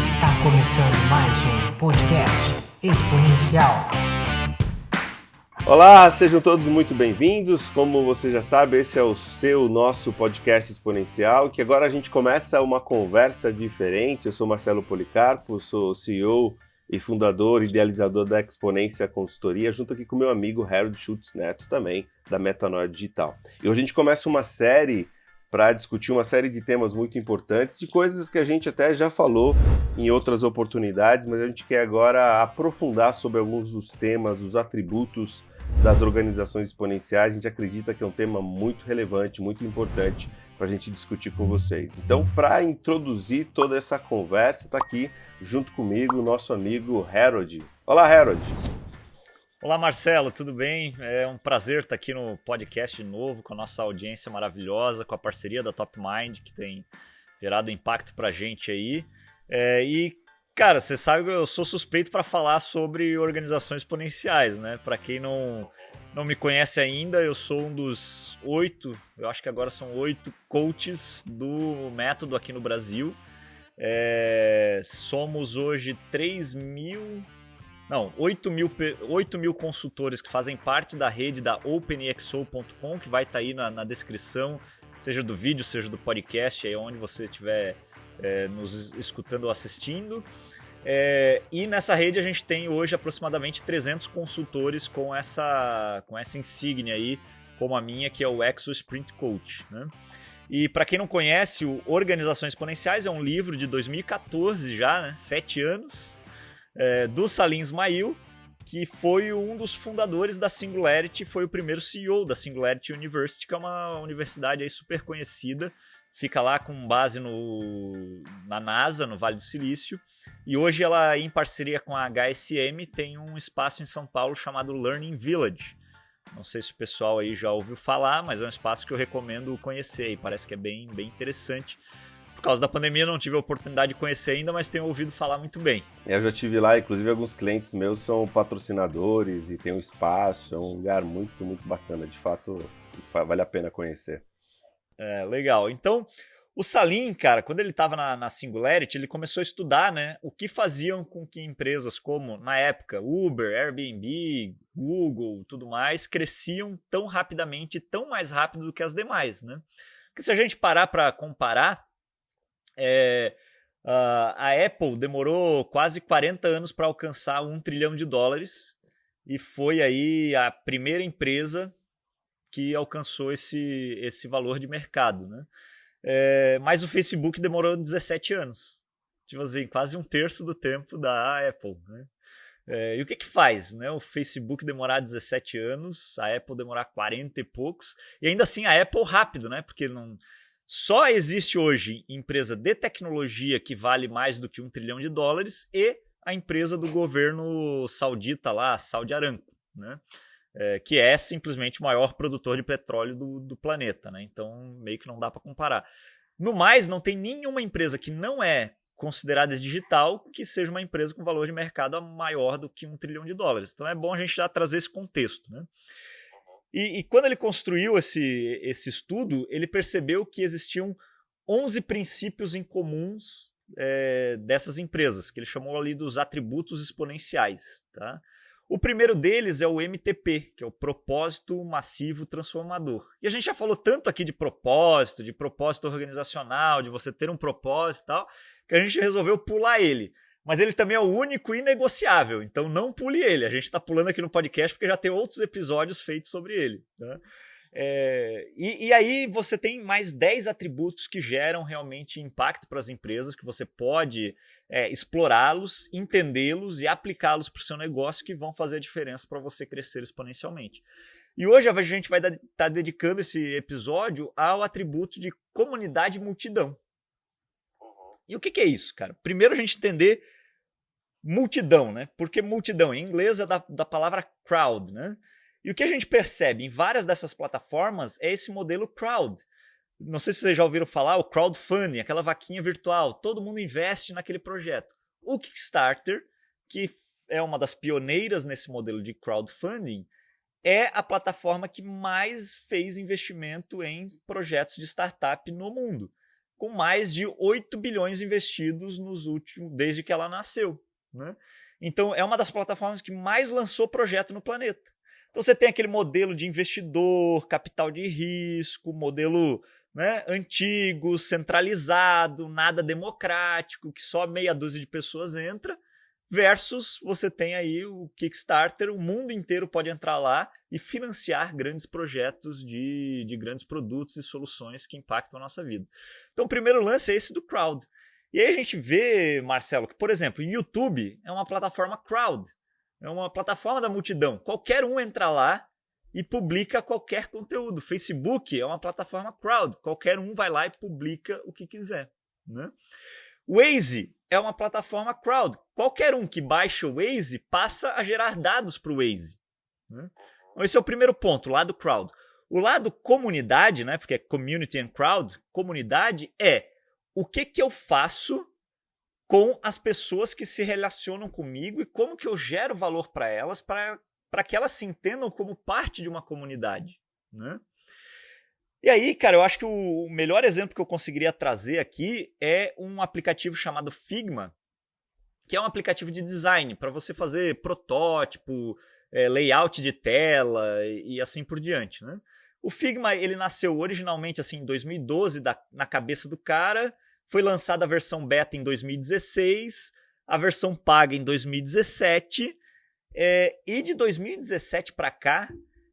Está começando mais um podcast exponencial. Olá, sejam todos muito bem-vindos. Como você já sabe, esse é o nosso podcast exponencial, que agora a gente começa uma conversa diferente. Eu sou Marcelo Policarpo, sou CEO e fundador e idealizador da Exponência Consultoria, junto aqui com meu amigo Harold Schultz Neto, também da Metanoia Digital. E hoje a gente começa uma série para discutir uma série de temas muito importantes, de coisas que a gente até já falou em outras oportunidades, mas a gente quer agora aprofundar sobre alguns dos temas, os atributos das organizações exponenciais. A gente acredita que é um tema muito relevante, muito importante para a gente discutir com vocês. Então, para introduzir toda essa conversa, está aqui junto comigo o nosso amigo Harold. Olá, Harold! Olá, Marcelo, tudo bem? É um prazer estar aqui no podcast de novo, com a nossa audiência maravilhosa, com a parceria da Top Mind, que tem gerado impacto pra gente aí. Cara, você sabe que eu sou suspeito para falar sobre organizações exponenciais, né? Para quem não me conhece ainda, eu sou um dos 8, eu acho que agora são 8 coaches do método aqui no Brasil. Somos hoje 8 mil consultores que fazem parte da rede da OpenExO.com, que vai estar aí na descrição, seja do vídeo, seja do podcast, aí onde você estiver nos escutando ou assistindo. E nessa rede a gente tem hoje aproximadamente 300 consultores com essa insígnia aí, como a minha, que é o Exo Sprint Coach, né? E para quem não conhece, o Organizações Exponenciais é um livro de 2014 já, né? 7 anos. Do Salim Ismail, que foi um dos fundadores da Singularity, foi o primeiro CEO da Singularity University, que é uma universidade aí super conhecida, fica lá com base na NASA, no Vale do Silício, e hoje ela, em parceria com a HSM, tem um espaço em São Paulo chamado Learning Village. Não sei se o pessoal aí já ouviu falar, mas é um espaço que eu recomendo conhecer, e parece que é bem interessante. Por causa da pandemia não tive a oportunidade de conhecer ainda, mas tenho ouvido falar muito bem. Eu já estive lá, inclusive alguns clientes meus são patrocinadores e tem um espaço, é um lugar muito, muito bacana. De fato, vale a pena conhecer. Legal. Então, o Salim, cara, quando ele estava na Singularity, ele começou a estudar, né, o que faziam com que empresas como, na época, Uber, Airbnb, Google, tudo mais, cresciam tão rapidamente, tão mais rápido do que as demais, né? Porque se a gente parar para comparar, a Apple demorou quase 40 anos para alcançar $1 trilhão e foi aí a primeira empresa que alcançou esse valor de mercado, né? Mas o Facebook demorou 17 anos, tipo assim, quase 1/3 do tempo da Apple, né? E o que faz, né? O Facebook demorar 17 anos, a Apple demorar 40 e poucos, e ainda assim a Apple rápido, né? Porque não... Só existe hoje empresa de tecnologia que vale mais do que $1 trilhão e a empresa do governo saudita lá, Saudi Aramco, né? Que é simplesmente o maior produtor de petróleo do planeta, né? Então meio que não dá para comparar. No mais, não tem nenhuma empresa que não é considerada digital que seja uma empresa com valor de mercado maior do que $1 trilhão. Então é bom a gente já trazer esse contexto, né? E quando ele construiu esse estudo, ele percebeu que existiam 11 princípios em comuns dessas empresas, que ele chamou ali dos atributos exponenciais, tá? O primeiro deles é o MTP, que é o propósito massivo transformador. E a gente já falou tanto aqui de propósito organizacional, de você ter um propósito e tal, que a gente resolveu pular ele. Mas ele também é o único inegociável, então não pule ele. A gente está pulando aqui no podcast porque já tem outros episódios feitos sobre ele, tá? E aí você tem mais 10 atributos que geram realmente impacto para as empresas, que você pode explorá-los, entendê-los e aplicá-los para o seu negócio, que vão fazer a diferença para você crescer exponencialmente. E hoje a gente vai estar dedicando esse episódio ao atributo de comunidade e multidão. E o que é isso, cara? Primeiro a gente entender multidão, né? Porque multidão em inglês é da palavra crowd, né? E o que a gente percebe em várias dessas plataformas é esse modelo crowd. Não sei se vocês já ouviram falar, o crowdfunding, aquela vaquinha virtual, todo mundo investe naquele projeto. O Kickstarter, que é uma das pioneiras nesse modelo de crowdfunding, é a plataforma que mais fez investimento em projetos de startup no mundo. com mais de 8 bilhões investidos desde que ela nasceu, né? Então, é uma das plataformas que mais lançou projeto no planeta. Então, você tem aquele modelo de investidor, capital de risco, modelo, né, antigo, centralizado, nada democrático, que só meia dúzia de pessoas entra, versus você tem aí o Kickstarter, o mundo inteiro pode entrar lá e financiar grandes projetos de grandes produtos e soluções que impactam a nossa vida. Então, o primeiro lance é esse do crowd. E aí a gente vê, Marcelo, que, por exemplo, o YouTube é uma plataforma crowd, é uma plataforma da multidão. Qualquer um entra lá e publica qualquer conteúdo. Facebook é uma plataforma crowd, qualquer um vai lá e publica o que quiser, né? O Waze é uma plataforma crowd. Qualquer um que baixa o Waze passa a gerar dados para o Waze, né? Então, esse é o primeiro ponto, o lado crowd. O lado comunidade, né, porque é community and crowd, comunidade é o que eu faço com as pessoas que se relacionam comigo e como que eu gero valor para elas, para que elas se entendam como parte de uma comunidade, né? E aí, cara, eu acho que o melhor exemplo que eu conseguiria trazer aqui é um aplicativo chamado Figma, que é um aplicativo de design para você fazer protótipo, layout de tela e assim por diante, né? O Figma, ele nasceu originalmente assim, em 2012 na cabeça do cara, foi lançada a versão beta em 2016, a versão paga em 2017, e de 2017 para cá,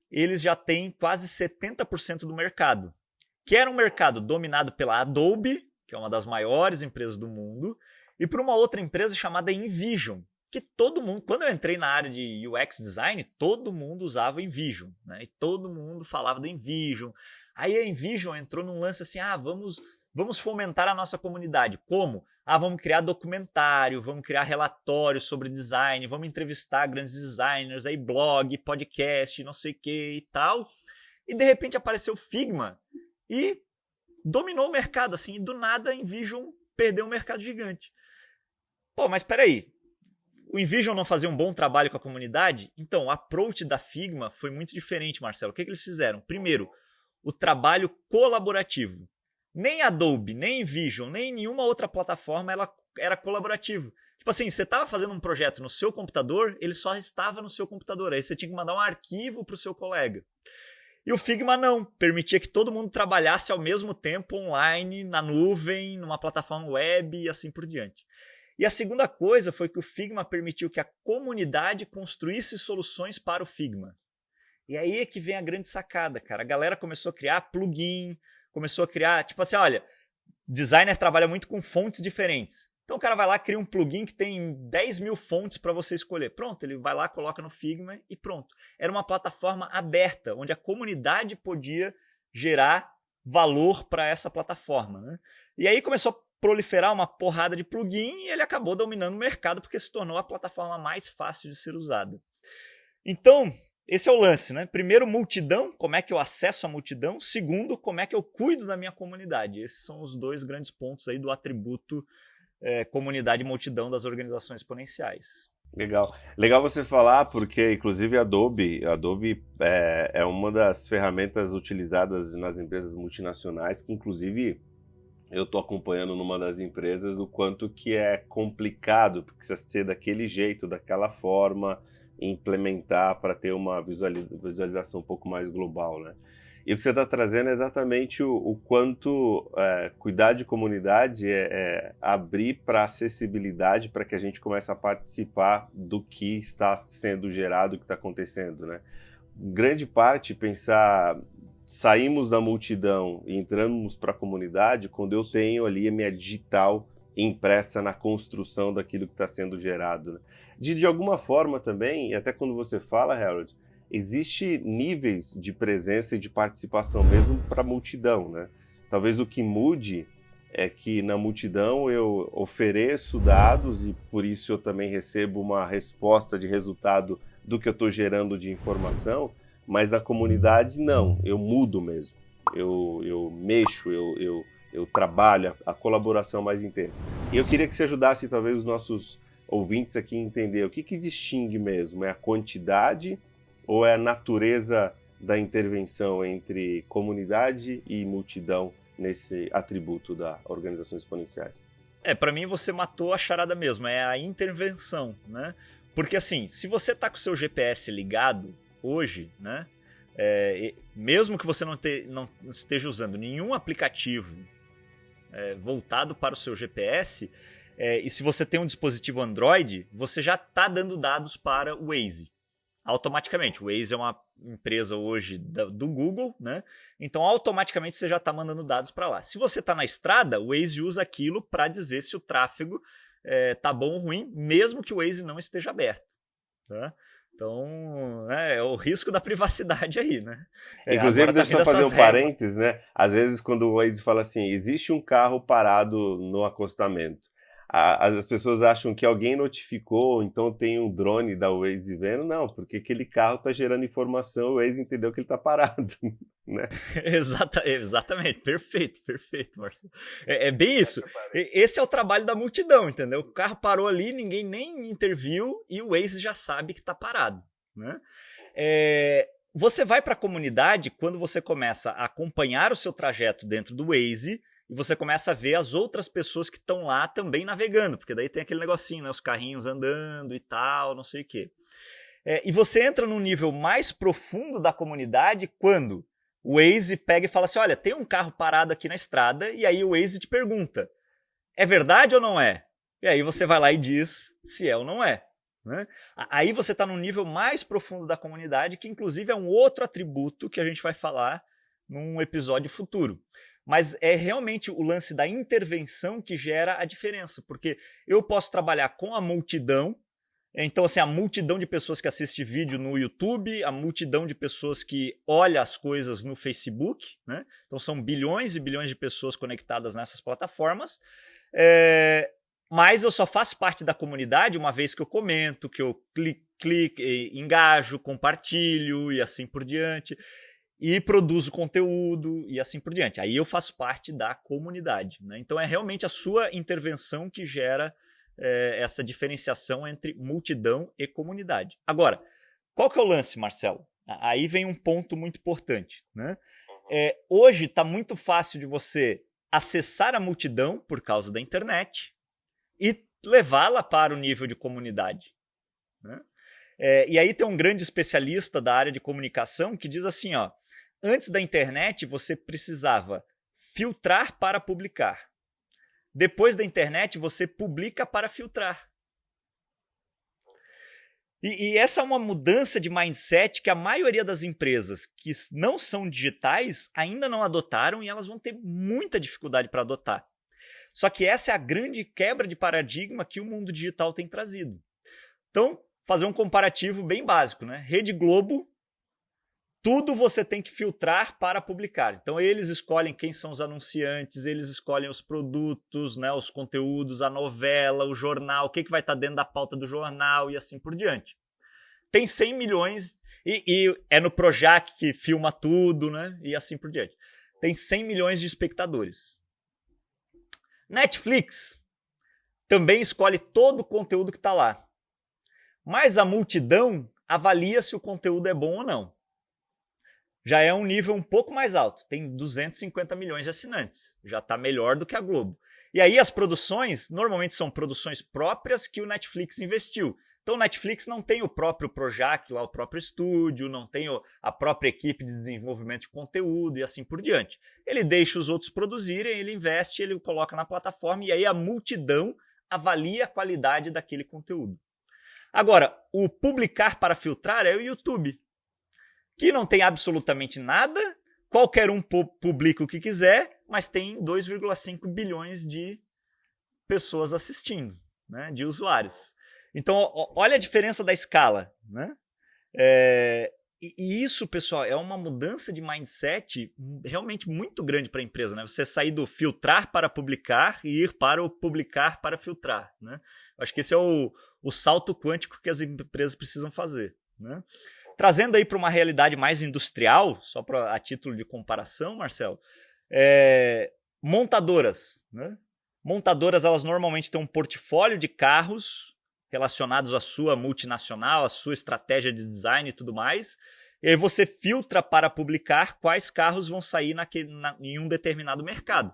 eles já têm quase 70% do mercado, que era um mercado dominado pela Adobe, que é uma das maiores empresas do mundo, e por uma outra empresa chamada InVision, que todo mundo, quando eu entrei na área de UX design, todo mundo usava InVision, né? E todo mundo falava do InVision. Aí a InVision entrou num lance assim, vamos fomentar a nossa comunidade. Como? Vamos criar documentário, vamos criar relatórios sobre design, vamos entrevistar grandes designers, aí blog, podcast, não sei o que e tal. E de repente apareceu o Figma e dominou o mercado, assim, e do nada a InVision perdeu um mercado gigante. Pô, mas peraí, o InVision não fazia um bom trabalho com a comunidade? Então, o approach da Figma foi muito diferente, Marcelo. O que eles fizeram? Primeiro, o trabalho colaborativo. Nem Adobe, nem InVision, nem nenhuma outra plataforma ela era colaborativo. Tipo assim, você estava fazendo um projeto no seu computador, ele só estava no seu computador. Aí você tinha que mandar um arquivo para o seu colega. E o Figma não, permitia que todo mundo trabalhasse ao mesmo tempo online, na nuvem, numa plataforma web e assim por diante. E a segunda coisa foi que o Figma permitiu que a comunidade construísse soluções para o Figma. E aí é que vem a grande sacada, cara. A galera começou a criar plugin, começou a criar, tipo assim, olha, designer trabalha muito com fontes diferentes. Então o cara vai lá, cria um plugin que tem 10 mil fontes para você escolher. Pronto, ele vai lá, coloca no Figma e pronto. Era uma plataforma aberta, onde a comunidade podia gerar valor para essa plataforma, né? E aí começou a proliferar uma porrada de plugin e ele acabou dominando o mercado porque se tornou a plataforma mais fácil de ser usada. Então, esse é o lance, né? Primeiro, multidão, como é que eu acesso a multidão? Segundo, como é que eu cuido da minha comunidade? Esses são os dois grandes pontos aí do atributo comunidade e multidão das organizações exponenciais. Legal. Legal você falar, porque inclusive a Adobe é uma das ferramentas utilizadas nas empresas multinacionais, que inclusive eu estou acompanhando numa das empresas o quanto que é complicado, porque precisa ser daquele jeito, daquela forma, implementar para ter uma visualização um pouco mais global, né? E o que você está trazendo é exatamente o quanto cuidar de comunidade é abrir para acessibilidade, para que a gente comece a participar do que está sendo gerado, do que está acontecendo, né? Grande parte, pensar, saímos da multidão e entramos para a comunidade quando eu tenho ali a minha digital impressa na construção daquilo que está sendo gerado, né? De alguma forma também, até quando você fala, Harold, existe níveis de presença e de participação mesmo para a multidão, né? Talvez o que mude é que na multidão eu ofereço dados e por isso eu também recebo uma resposta de resultado do que eu estou gerando de informação, mas na comunidade não, eu mudo mesmo, eu mexo, eu trabalho, a colaboração mais intensa. E eu queria que você ajudasse talvez os nossos ouvintes aqui a entender o que distingue mesmo, é a quantidade ou é a natureza da intervenção entre comunidade e multidão nesse atributo da organização exponenciais? Para mim você matou a charada mesmo, é a intervenção, né? Porque assim, se você tá com o seu GPS ligado hoje, né? Mesmo que você não esteja usando nenhum aplicativo voltado para o seu GPS, e se você tem um dispositivo Android, você já está dando dados para o Waze. Automaticamente. O Waze é uma empresa hoje do Google, né? Então automaticamente você já está mandando dados para lá. Se você está na estrada, o Waze usa aquilo para dizer se o tráfego tá bom ou ruim, mesmo que o Waze não esteja aberto. Tá? Então, é o risco da privacidade aí, né? Inclusive, deixa eu só fazer um parênteses, né? Às vezes, quando o Waze fala assim, existe um carro parado no acostamento, as pessoas acham que alguém notificou, então tem um drone da Waze vendo. Não, porque aquele carro está gerando informação, o Waze entendeu que ele está parado, né? Exatamente, perfeito, Marcelo. É bem isso. Esse é o trabalho da multidão, entendeu? O carro parou ali, ninguém nem interviu e o Waze já sabe que está parado, né? Você vai para a comunidade quando você começa a acompanhar o seu trajeto dentro do Waze e você começa a ver as outras pessoas que estão lá também navegando, porque daí tem aquele negocinho, né? Os carrinhos andando e tal, não sei o quê. E você entra num nível mais profundo da comunidade quando o Waze pega e fala assim, olha, tem um carro parado aqui na estrada, e aí o Waze te pergunta, é verdade ou não é? E aí você vai lá e diz se é ou não é. Né? Aí você está num nível mais profundo da comunidade, que inclusive é um outro atributo que a gente vai falar num episódio futuro. Mas é realmente o lance da intervenção que gera a diferença, porque eu posso trabalhar com a multidão, então assim, a multidão de pessoas que assiste vídeo no YouTube, a multidão de pessoas que olha as coisas no Facebook, né? Então são bilhões e bilhões de pessoas conectadas nessas plataformas, mas eu só faço parte da comunidade uma vez que eu comento, que eu clico, engajo, compartilho e assim por diante. E produzo conteúdo e assim por diante. Aí eu faço parte da comunidade, né? Então é realmente a sua intervenção que gera essa diferenciação entre multidão e comunidade. Agora, qual que é o lance, Marcelo? Aí vem um ponto muito importante, né? Hoje está muito fácil de você acessar a multidão por causa da internet e levá-la para o nível de comunidade, né? E aí tem um grande especialista da área de comunicação que diz assim, ó, antes da internet, você precisava filtrar para publicar. Depois da internet, você publica para filtrar. E essa é uma mudança de mindset que a maioria das empresas que não são digitais ainda não adotaram e elas vão ter muita dificuldade para adotar. Só que essa é a grande quebra de paradigma que o mundo digital tem trazido. Então, fazer um comparativo bem básico, né? Rede Globo, tudo você tem que filtrar para publicar. Então eles escolhem quem são os anunciantes, eles escolhem os produtos, né, os conteúdos, a novela, o jornal, o que vai estar dentro da pauta do jornal e assim por diante. Tem 100 milhões, e é no Projac que filma tudo, né, e assim por diante. Tem 100 milhões de espectadores. Netflix também escolhe todo o conteúdo que está lá. Mas a multidão avalia se o conteúdo é bom ou não. Já é um nível um pouco mais alto, tem 250 milhões de assinantes, já está melhor do que a Globo. E aí as produções, normalmente são produções próprias que o Netflix investiu. Então o Netflix não tem o próprio Projac, lá o próprio estúdio, não tem a própria equipe de desenvolvimento de conteúdo e assim por diante. Ele deixa os outros produzirem, ele investe, ele coloca na plataforma e aí a multidão avalia a qualidade daquele conteúdo. Agora, o publicar para filtrar é o YouTube, que não tem absolutamente nada, qualquer um publica o que quiser, mas tem 2,5 bilhões de pessoas assistindo, né, de usuários. Então, olha a diferença da escala, né? E isso, pessoal, é uma mudança de mindset realmente muito grande para a empresa, né? Você sair do filtrar para publicar e ir para o publicar para filtrar, né? Acho que esse é o salto quântico que as empresas precisam fazer, né? Trazendo aí para uma realidade mais industrial, só a título de comparação, Marcelo, montadoras, né? Montadoras, elas normalmente têm um portfólio de carros relacionados à sua multinacional, à sua estratégia de design e tudo mais, E aí você filtra para publicar quais carros vão sair em um determinado mercado.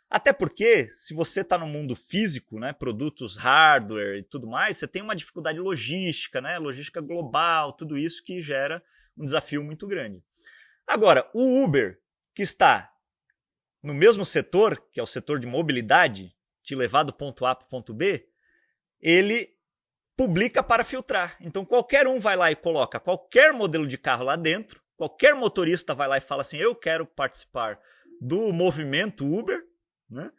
Até porque, se você está no mundo físico, né, produtos hardware e tudo mais, você tem uma dificuldade logística, né, logística global, tudo isso que gera um desafio muito grande. Agora, o Uber, que está no mesmo setor, que é o setor de mobilidade, te levar do ponto A para o ponto B, ele publica para filtrar. Então qualquer um vai lá e coloca qualquer modelo de carro lá dentro, qualquer motorista vai lá e fala assim, eu quero participar do movimento Uber, né?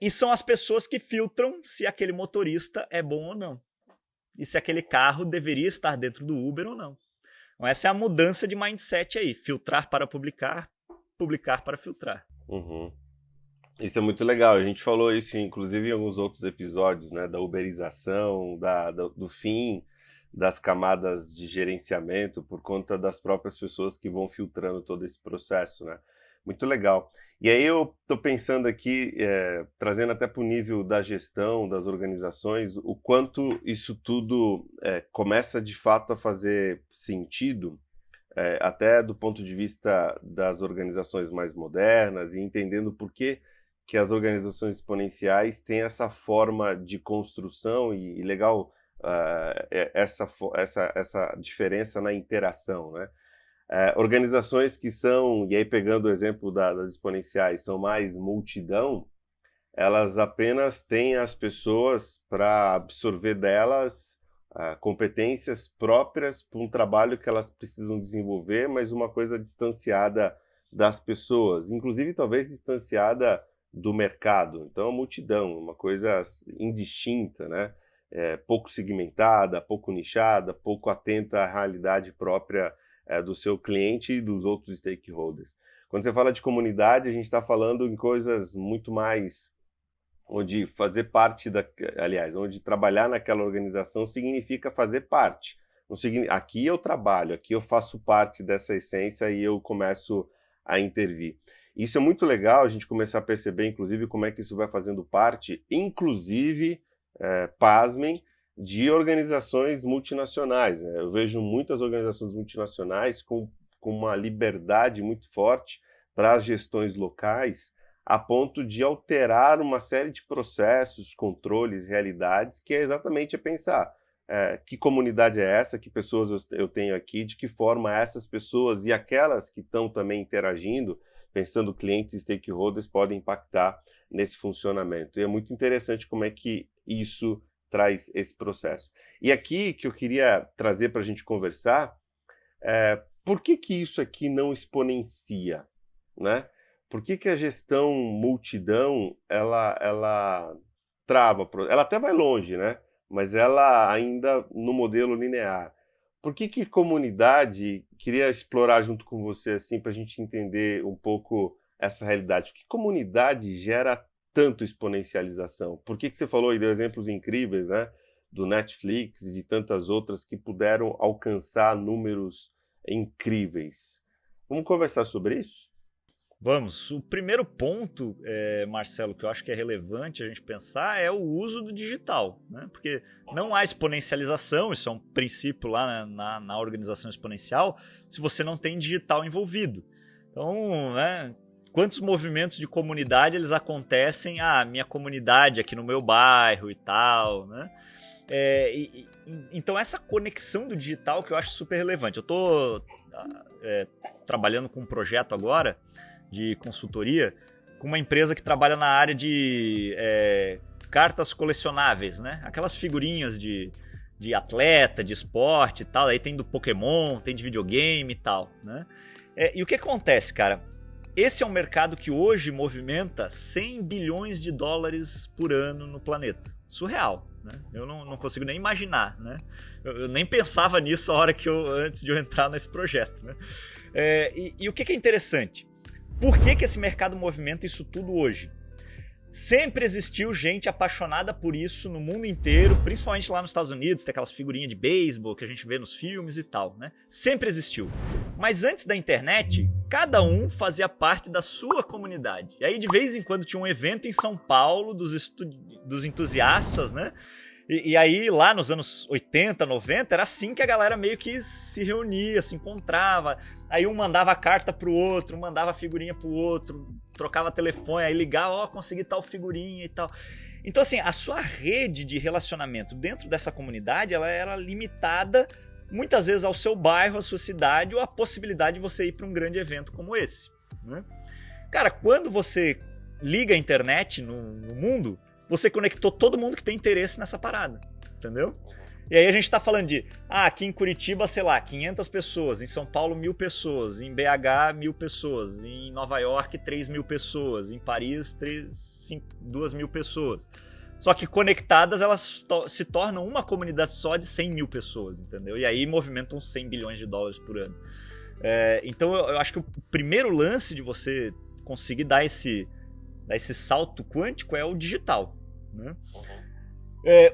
E são as pessoas que filtram se aquele motorista é bom ou não. E se aquele carro deveria estar dentro do Uber ou não. Então essa é a mudança de mindset aí. Filtrar para publicar, publicar para filtrar. Uhum. Isso é muito legal. A gente falou isso, inclusive, em alguns outros episódios, né? Da uberização, do fim das camadas de gerenciamento por conta das próprias pessoas que vão filtrando todo esse processo, né? Muito legal. E aí eu estou pensando aqui, trazendo até para o nível da gestão, das organizações, o quanto isso tudo começa de fato a fazer sentido, até do ponto de vista das organizações mais modernas e entendendo por que as organizações exponenciais têm essa forma de construção e legal essa diferença na interação, né? Organizações que são, e aí pegando o exemplo das exponenciais, são mais multidão, elas apenas têm as pessoas para absorver delas competências próprias para um trabalho que elas precisam desenvolver, mas uma coisa distanciada das pessoas, inclusive talvez distanciada do mercado. Então, a multidão, uma coisa indistinta, né? Pouco segmentada, pouco nichada, pouco atenta à realidade própria do seu cliente e dos outros stakeholders. Quando você fala de comunidade, a gente está falando em coisas muito mais onde fazer parte onde trabalhar naquela organização significa fazer parte. Aqui eu trabalho, aqui eu faço parte dessa essência e eu começo a intervir. Isso é muito legal a gente começar a perceber, inclusive, como é que isso vai fazendo parte, inclusive, pasmem, de organizações multinacionais, né? Eu vejo muitas organizações multinacionais com uma liberdade muito forte para as gestões locais, a ponto de alterar uma série de processos, controles, realidades, que é exatamente pensar que comunidade é essa, que pessoas eu tenho aqui, de que forma essas pessoas e aquelas que estão também interagindo, pensando clientes e stakeholders, podem impactar nesse funcionamento. E é muito interessante como é que isso traz esse processo. E aqui que eu queria trazer para a gente conversar, por que isso aqui não exponencia, né? Por que a gestão multidão, ela trava, ela até vai longe, né? Mas ela ainda no modelo linear. Por que comunidade, queria explorar junto com você assim para a gente entender um pouco essa realidade. Por que comunidade gera tanto exponencialização? Por que você falou e deu exemplos incríveis, né? Do Netflix e de tantas outras que puderam alcançar números incríveis. Vamos conversar sobre isso? Vamos. O primeiro ponto, Marcelo, que eu acho que é relevante a gente pensar é o uso do digital, né? Porque não há exponencialização, isso é um princípio lá na organização exponencial, se você não tem digital envolvido. Então, né, quantos movimentos de comunidade eles acontecem? Minha comunidade aqui no meu bairro e tal, né? Então essa conexão do digital que eu acho super relevante. Eu estou trabalhando com um projeto agora de consultoria com uma empresa que trabalha na área de cartas colecionáveis, né? Aquelas figurinhas de atleta, de esporte e tal. Aí tem do Pokémon, tem de videogame e tal, né? E o que acontece, cara? Esse é um mercado que hoje movimenta 100 bilhões de dólares por ano no planeta. Surreal, né? Eu não consigo nem imaginar, né? Eu nem pensava nisso antes de eu entrar nesse projeto, né? E o que é interessante? Por que esse mercado movimenta isso tudo hoje? Sempre existiu gente apaixonada por isso no mundo inteiro, principalmente lá nos Estados Unidos, tem aquelas figurinhas de beisebol que a gente vê nos filmes e tal, né? Sempre existiu. Mas antes da internet, cada um fazia parte da sua comunidade. E aí, de vez em quando, tinha um evento em São Paulo dos entusiastas, né? E aí, lá nos anos 80, 90, era assim que a galera meio que se reunia, se encontrava. Aí um mandava carta pro outro, mandava figurinha pro outro, trocava telefone, aí ligava, consegui tal figurinha e tal. Então, assim, a sua rede de relacionamento dentro dessa comunidade, ela era limitada muitas vezes ao seu bairro, à sua cidade, ou à possibilidade de você ir para um grande evento como esse, né? Cara, quando você liga a internet no mundo, você conectou todo mundo que tem interesse nessa parada, entendeu? E aí a gente tá falando de, aqui em Curitiba, sei lá, 500 pessoas, em São Paulo 1.000 pessoas, em BH 1.000 pessoas, em Nova York 3.000 pessoas, em Paris 2.000 pessoas. Só que conectadas elas se tornam uma comunidade só de 100.000 pessoas, entendeu? E aí movimentam 100 bilhões de dólares por ano. Então eu acho que o primeiro lance de você conseguir dar esse salto quântico é o digital, né?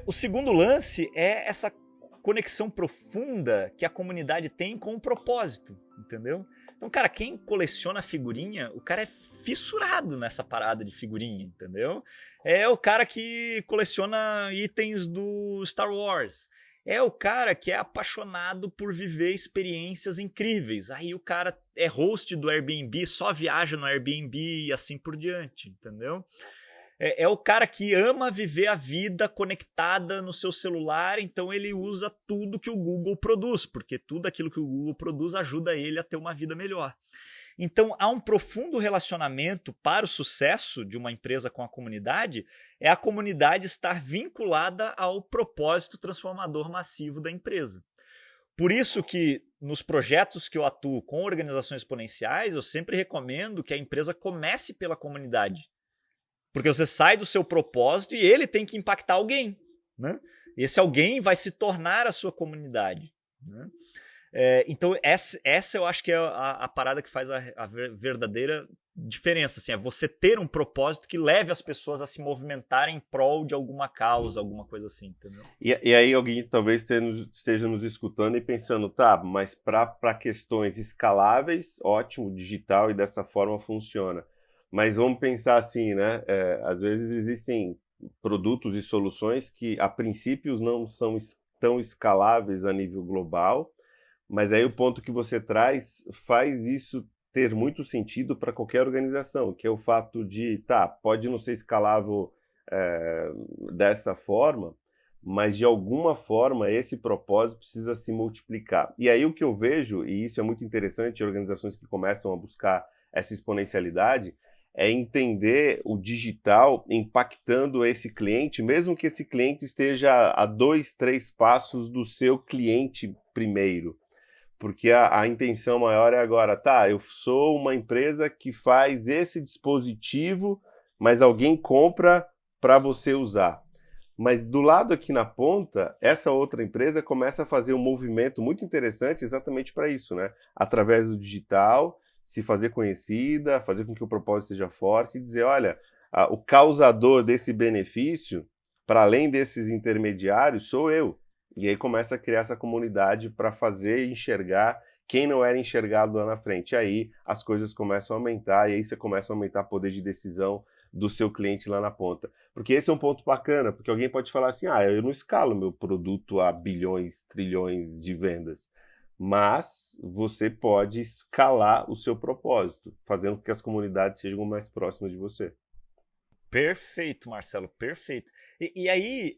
O segundo lance é essa conexão profunda que a comunidade tem com o propósito, entendeu? Então, cara, quem coleciona figurinha, o cara é fissurado nessa parada de figurinha, entendeu? É o cara que coleciona itens do Star Wars. É o cara que é apaixonado por viver experiências incríveis. Aí o cara é host do Airbnb, só viaja no Airbnb e assim por diante, entendeu? É o cara que ama viver a vida conectada no seu celular, então ele usa tudo que o Google produz, porque tudo aquilo que o Google produz ajuda ele a ter uma vida melhor. Então há um profundo relacionamento para o sucesso de uma empresa com a comunidade, é a comunidade estar vinculada ao propósito transformador massivo da empresa. Por isso que nos projetos que eu atuo com organizações exponenciais, eu sempre recomendo que a empresa comece pela comunidade. Porque você sai do seu propósito e ele tem que impactar alguém, né? Esse alguém vai se tornar a sua comunidade, né? Então essa eu acho que é a parada que faz a verdadeira diferença. Assim, é você ter um propósito que leve as pessoas a se movimentarem em prol de alguma causa, alguma coisa assim, entendeu? E aí alguém talvez esteja nos escutando e pensando, tá, mas para questões escaláveis, ótimo, digital e dessa forma funciona. Mas vamos pensar assim, né? Às vezes existem produtos e soluções que a princípio não são tão escaláveis a nível global, mas aí o ponto que você traz faz isso ter muito sentido para qualquer organização, que é o fato de, pode não ser escalável dessa forma, mas de alguma forma esse propósito precisa se multiplicar. E aí o que eu vejo, e isso é muito interessante em organizações que começam a buscar essa exponencialidade, é entender o digital impactando esse cliente, mesmo que esse cliente esteja a 2, 3 passos do seu cliente primeiro. Porque a intenção maior é agora, eu sou uma empresa que faz esse dispositivo, mas alguém compra para você usar. Mas do lado aqui na ponta, essa outra empresa começa a fazer um movimento muito interessante exatamente para isso, né? Através do digital, se fazer conhecida, fazer com que o propósito seja forte e dizer, olha, o causador desse benefício, para além desses intermediários, sou eu. E aí começa a criar essa comunidade para fazer enxergar quem não era enxergado lá na frente. E aí as coisas começam a aumentar, e aí você começa a aumentar o poder de decisão do seu cliente lá na ponta. Porque esse é um ponto bacana, porque alguém pode falar assim, eu não escalo meu produto a bilhões, trilhões de vendas. Mas você pode escalar o seu propósito, fazendo com que as comunidades sejam mais próximas de você. Perfeito, Marcelo, perfeito. E aí,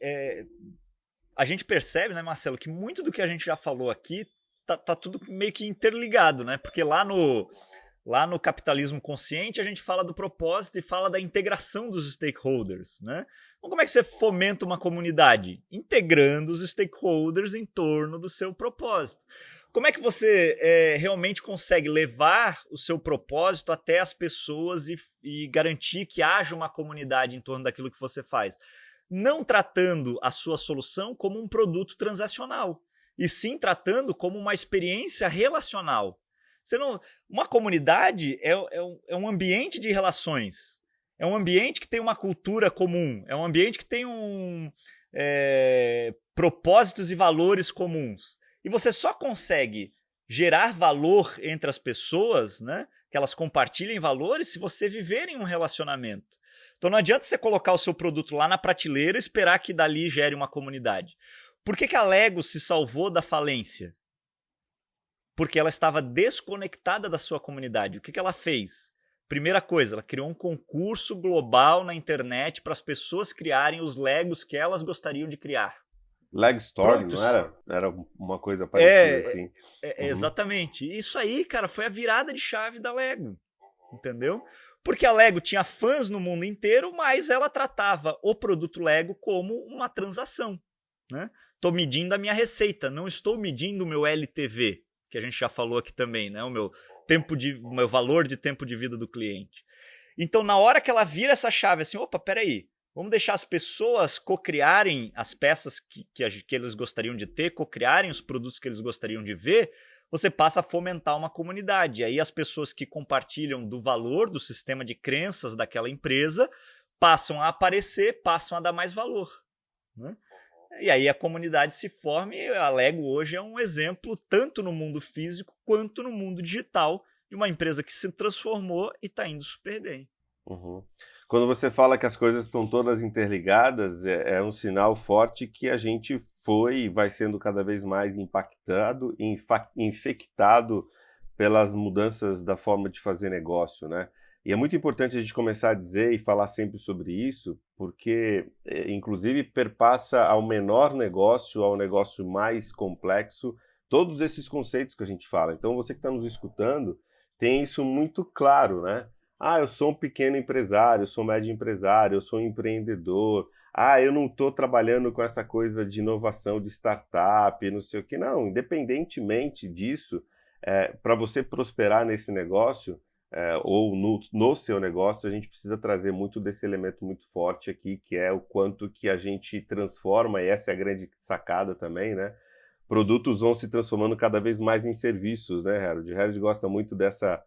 a gente percebe, né, Marcelo, que muito do que a gente já falou aqui tá tudo meio que interligado, né? Porque lá no capitalismo consciente a gente fala do propósito e fala da integração dos stakeholders, né? Então, como é que você fomenta uma comunidade? Integrando os stakeholders em torno do seu propósito. Como é que você realmente consegue levar o seu propósito até as pessoas e garantir que haja uma comunidade em torno daquilo que você faz? Não tratando a sua solução como um produto transacional, e sim tratando como uma experiência relacional. Uma comunidade é um ambiente de relações, é um ambiente que tem uma cultura comum, é um ambiente que tem propósitos e valores comuns. E você só consegue gerar valor entre as pessoas, né, que elas compartilhem valores, se você viver em um relacionamento. Então não adianta você colocar o seu produto lá na prateleira e esperar que dali gere uma comunidade. Por que a Lego se salvou da falência? Porque ela estava desconectada da sua comunidade. O que ela fez? Primeira coisa, ela criou um concurso global na internet para as pessoas criarem os Legos que elas gostariam de criar. Lego Store, Pronto. não era? Era uma coisa parecida assim. Exatamente. Isso aí, cara, foi a virada de chave da Lego. Entendeu? Porque a Lego tinha fãs no mundo inteiro, mas ela tratava o produto Lego como uma transação. Né? Estou medindo a minha receita, não estou medindo o meu LTV, que a gente já falou aqui também, né? O meu valor de tempo de vida do cliente. Então, na hora que ela vira essa chave, assim, opa, peraí, vamos deixar as pessoas co-criarem as peças que eles gostariam de ter, co-criarem os produtos que eles gostariam de ver, você passa a fomentar uma comunidade. Aí as pessoas que compartilham do valor do sistema de crenças daquela empresa passam a aparecer, passam a dar mais valor. Né? E aí a comunidade se forma e a Lego hoje é um exemplo tanto no mundo físico quanto no mundo digital de uma empresa que se transformou e está indo super bem. Uhum. Quando você fala que as coisas estão todas interligadas, é um sinal forte que a gente foi e vai sendo cada vez mais impactado e infectado pelas mudanças da forma de fazer negócio, né? E é muito importante a gente começar a dizer e falar sempre sobre isso, porque, inclusive, perpassa ao menor negócio, ao negócio mais complexo, todos esses conceitos que a gente fala. Então, você que está nos escutando, tem isso muito claro, né? Ah, eu sou um pequeno empresário, eu sou um médio empresário, eu sou um empreendedor. Ah, eu não estou trabalhando com essa coisa de inovação, de startup, não sei o que. Não, independentemente disso, para você prosperar nesse negócio, ou no seu negócio, a gente precisa trazer muito desse elemento muito forte aqui, que é o quanto que a gente transforma, e essa é a grande sacada também, né? Produtos vão se transformando cada vez mais em serviços, né, Harold? O Harold gosta muito dessa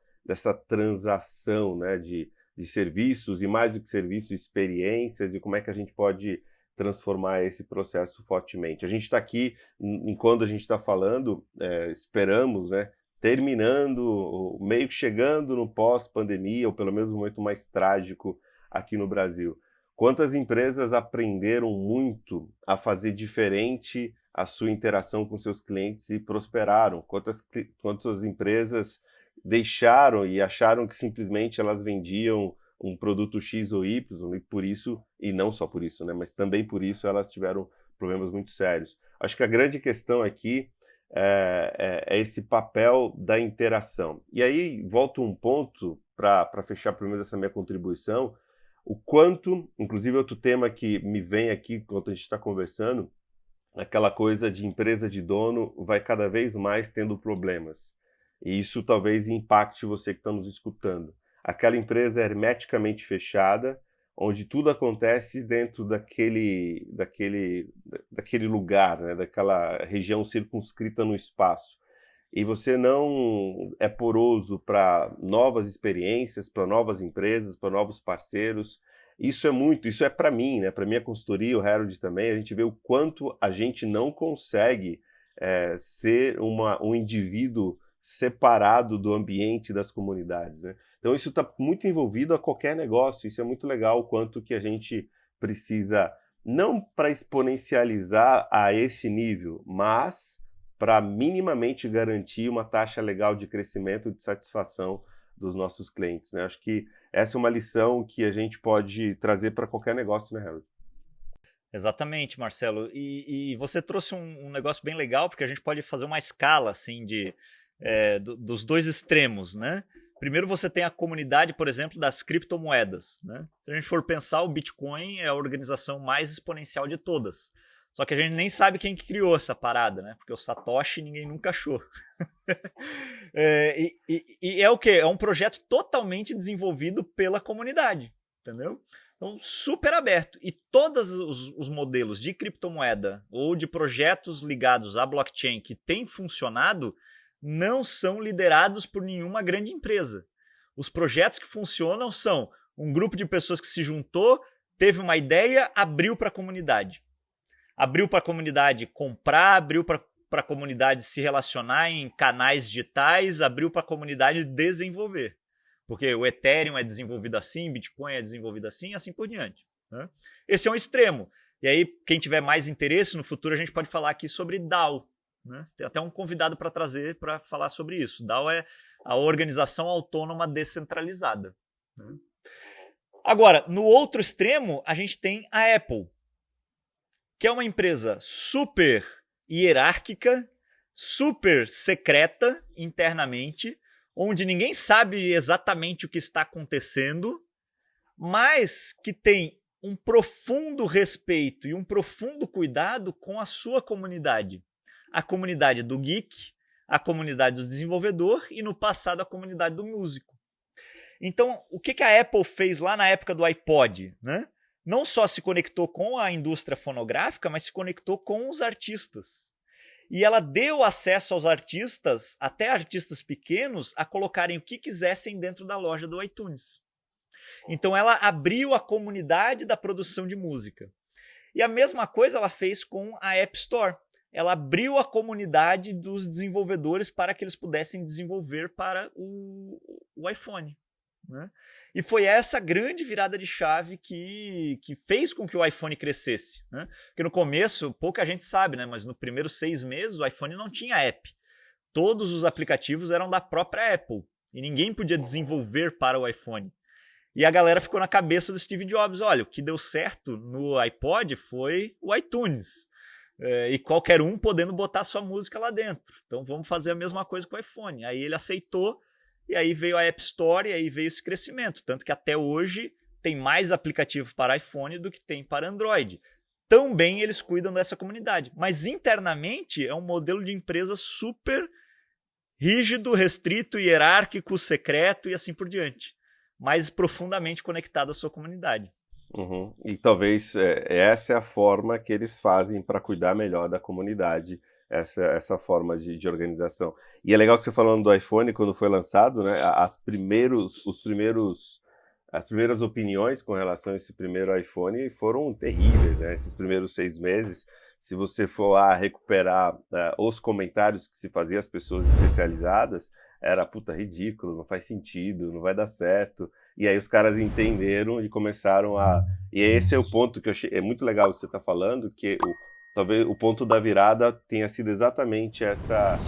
transação, né, de serviços, e mais do que serviços, experiências, e como é que a gente pode transformar esse processo fortemente. A gente está aqui, enquanto a gente está falando, esperamos, né, terminando, meio que chegando no pós-pandemia, ou pelo menos no momento mais trágico aqui no Brasil. Quantas empresas aprenderam muito a fazer diferente a sua interação com seus clientes e prosperaram? Quantas empresas deixaram e acharam que simplesmente elas vendiam um produto X ou Y, e por isso, e não só por isso, né, mas também por isso elas tiveram problemas muito sérios. Acho que a grande questão aqui é esse papel da interação. E aí, volto um ponto para fechar pelo menos essa minha contribuição, o quanto, inclusive outro tema que me vem aqui enquanto a gente está conversando, aquela coisa de empresa de dono vai cada vez mais tendo problemas. E isso talvez impacte você que está nos escutando. Aquela empresa hermeticamente fechada, onde tudo acontece dentro daquele lugar, né? Daquela região circunscrita no espaço. E você não é poroso para novas experiências, para novas empresas, para novos parceiros. Isso é para mim, né? Para minha consultoria, o Harold também, a gente vê o quanto a gente não consegue ser um indivíduo separado do ambiente das comunidades, né? Então isso está muito envolvido a qualquer negócio, isso é muito legal, o quanto que a gente precisa, não para exponencializar a esse nível, mas para minimamente garantir uma taxa legal de crescimento e de satisfação dos nossos clientes, né? Acho que essa é uma lição que a gente pode trazer para qualquer negócio, né, Harold? Exatamente, Marcelo. E você trouxe um negócio bem legal, porque a gente pode fazer uma escala assim, dos dois extremos, né? Primeiro você tem a comunidade, por exemplo, das criptomoedas, né? Se a gente for pensar, o Bitcoin é a organização mais exponencial de todas. Só que a gente nem sabe quem que criou essa parada, né? Porque o Satoshi ninguém nunca achou. E é o quê? É um projeto totalmente desenvolvido pela comunidade, entendeu? Então, super aberto. E todos os modelos de criptomoeda ou de projetos ligados à blockchain que têm funcionado não são liderados por nenhuma grande empresa. Os projetos que funcionam são um grupo de pessoas que se juntou, teve uma ideia, abriu para a comunidade. Abriu para a comunidade comprar, abriu para a comunidade se relacionar em canais digitais, abriu para a comunidade desenvolver. porque o Ethereum é desenvolvido assim, Bitcoin é desenvolvido assim, e assim por diante, né? Esse é um extremo. E aí, quem tiver mais interesse, no futuro a gente pode falar aqui sobre DAO, né? Tem até um convidado para trazer para falar sobre isso. DAO é a organização autônoma descentralizada, né? Agora, no outro extremo, a gente tem a Apple, que é uma empresa super hierárquica, super secreta internamente, onde ninguém sabe exatamente o que está acontecendo, mas que tem um profundo respeito e um profundo cuidado com a sua comunidade. A comunidade do geek, a comunidade do desenvolvedor e, no passado, a comunidade do músico. Então, o que a Apple fez lá na época do iPod, né? Não só se conectou com a indústria fonográfica, mas se conectou com os artistas. E ela deu acesso aos artistas, até artistas pequenos, a colocarem o que quisessem dentro da loja do iTunes. Então ela abriu a comunidade da produção de música. E a mesma coisa ela fez com a App Store. Ela abriu a comunidade dos desenvolvedores para que eles pudessem desenvolver para o iPhone, né? E foi essa grande virada de chave que fez com que o iPhone crescesse, né? Porque no começo, pouca gente sabe, né? Mas nos primeiros 6 meses o iPhone não tinha app. Todos os aplicativos eram da própria Apple e ninguém podia desenvolver para o iPhone. E a galera ficou na cabeça do Steve Jobs: olha, o que deu certo no iPod foi o iTunes. E qualquer um podendo botar sua música lá dentro. Então vamos fazer a mesma coisa com o iPhone. Aí ele aceitou, e aí veio a App Store, e aí veio esse crescimento. Tanto que até hoje tem mais aplicativo para iPhone do que tem para Android. Também eles cuidam dessa comunidade. Mas internamente é um modelo de empresa super rígido, restrito, hierárquico, secreto e assim por diante. Mas profundamente conectado à sua comunidade. Uhum. E talvez essa é a forma que eles fazem para cuidar melhor da comunidade, essa forma de organização. E é legal que você falando do iPhone, quando foi lançado, né, as primeiras opiniões com relação a esse primeiro iPhone foram terríveis, né? Esses primeiros 6 meses, se você for lá recuperar os comentários que se fazia as pessoas especializadas, era puta ridículo, não faz sentido, não vai dar certo. E aí os caras entenderam e começaram a... E esse é o ponto que eu achei... É muito legal o que você está falando, que talvez o ponto da virada tenha sido exatamente essa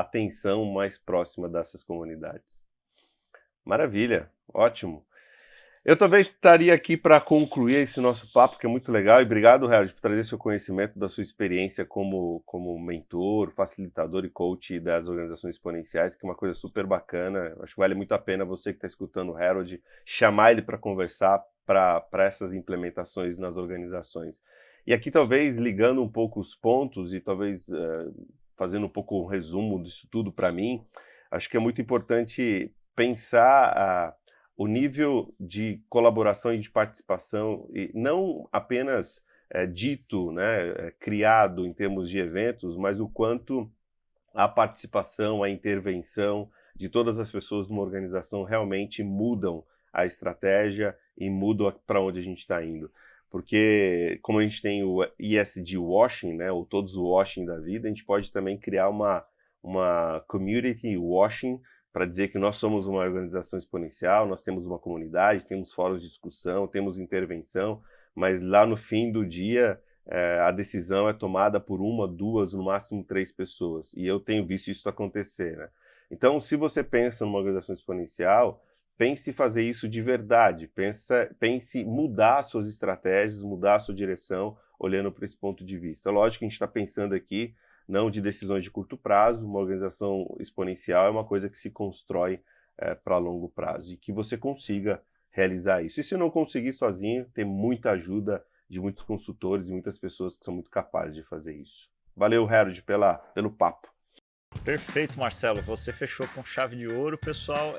atenção mais próxima dessas comunidades. Maravilha, ótimo. Eu talvez estaria aqui para concluir esse nosso papo, que é muito legal, e obrigado, Harold, por trazer seu conhecimento da sua experiência como mentor, facilitador e coach das organizações exponenciais, que é uma coisa super bacana. Acho que vale muito a pena você que está escutando o Harold chamar ele para conversar para essas implementações nas organizações. E aqui talvez ligando um pouco os pontos e talvez fazendo um pouco um resumo disso tudo para mim, acho que é muito importante pensar o nível de colaboração e de participação, e não apenas dito, né, criado em termos de eventos, mas o quanto a participação, a intervenção de todas as pessoas numa organização realmente mudam a estratégia e mudam para onde a gente está indo. Porque como a gente tem o ESG washing, né, ou todos o washing da vida, a gente pode também criar uma community washing, para dizer que nós somos uma organização exponencial, nós temos uma comunidade, temos fóruns de discussão, temos intervenção, mas lá no fim do dia a decisão é tomada por 1, 2, no máximo 3 pessoas. E eu tenho visto isso acontecer, né? Então, se você pensa numa organização exponencial, pense em fazer isso de verdade, pense em mudar suas estratégias, mudar a sua direção, olhando para esse ponto de vista. Lógico que a gente está pensando aqui não de decisões de curto prazo. Uma organização exponencial é uma coisa que se constrói para longo prazo e que você consiga realizar isso. E se não conseguir sozinho, tem muita ajuda de muitos consultores e muitas pessoas que são muito capazes de fazer isso. Valeu, Harold, pelo papo. Perfeito, Marcelo. Você fechou com chave de ouro. Pessoal,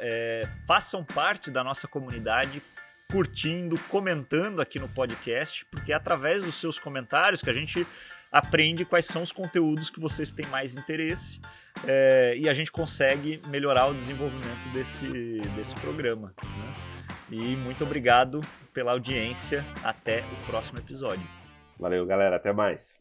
façam parte da nossa comunidade, curtindo, comentando aqui no podcast, porque é através dos seus comentários que a gente aprende quais são os conteúdos que vocês têm mais interesse e a gente consegue melhorar o desenvolvimento desse programa, né? E muito obrigado pela audiência. Até o próximo episódio. Valeu, galera. Até mais.